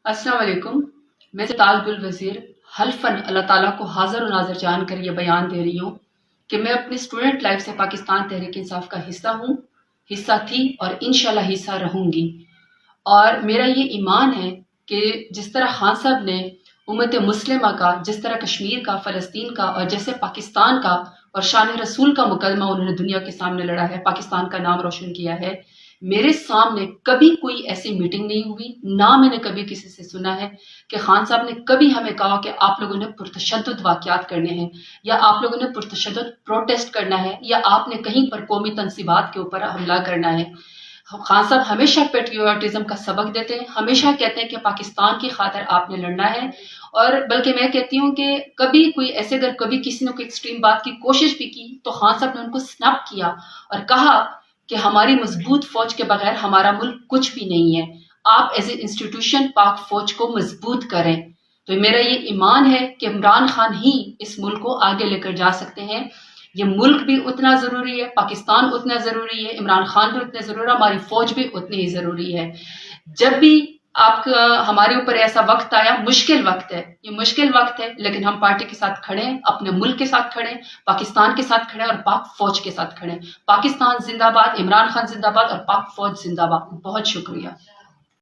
अस्सलाम वालेकुम। मैं तालबुल वज़ीर हल्फन अल्लाह ताला को हाज़िर और नाज़िर जान कर ये बयान दे रही हूँ कि मैं अपनी स्टूडेंट लाइफ से पाकिस्तान तहरीक इंसाफ का हिस्सा हूँ, हिस्सा थी और इंशाल्लाह हिस्सा रहूँगी। और मेरा ये ईमान है कि जिस तरह खान साहब ने उम्मत मुस्लिमा का, जिस तरह कश्मीर का, फ़लस्तीन का और जैसे पाकिस्तान का और शान रसूल का मुकदमा उन्होंने दुनिया के सामने लड़ा है, पाकिस्तान का नाम रोशन किया है, मेरे सामने कभी कोई ऐसी मीटिंग नहीं हुई, ना मैंने कभी किसी से सुना है कि खान साहब ने कभी हमें कहा कि आप लोगों ने पुरतशद्दुद वाक़यात करने हैं या आप लोगों ने पुरतशद्दुद प्रोटेस्ट करना है या आपने कहीं पर कौमी तनसीबात के ऊपर हमला करना है। खान साहब हमेशा पेट्रियोटिज्म का सबक देते हैं, हमेशा कहते हैं कि पाकिस्तान की खातिर आपने लड़ना है। और बल्कि मैं कहती हूँ कि कभी कोई ऐसे अगर कभी किसी ने कोई एक्सट्रीम बात की कोशिश भी की तो खान साहब ने उनको स्नैप किया और कहा कि हमारी मजबूत फौज के बगैर हमारा मुल्क कुछ भी नहीं है, आप एज ए इंस्टीट्यूशन पाक फौज को मजबूत करें। तो मेरा ये ईमान है कि इमरान खान ही इस मुल्क को आगे लेकर जा सकते हैं। ये मुल्क भी उतना ज़रूरी है, पाकिस्तान उतना ज़रूरी है, इमरान खान भी उतने ज़रूरी है, हमारी फ़ौज भी उतनी ही ज़रूरी है। जब भी आप हमारे ऊपर ऐसा वक्त आया, मुश्किल वक्त है, ये मुश्किल वक्त है, लेकिन हम पार्टी के साथ खड़े हैं, अपने मुल्क के साथ खड़े हैं, पाकिस्तान के साथ खड़े हैं और पाक फ़ौज के साथ खड़े हैं। पाकिस्तान जिंदाबाद, इमरान खान जिंदाबाद और पाक फ़ौज जिंदाबाद। बहुत शुक्रिया।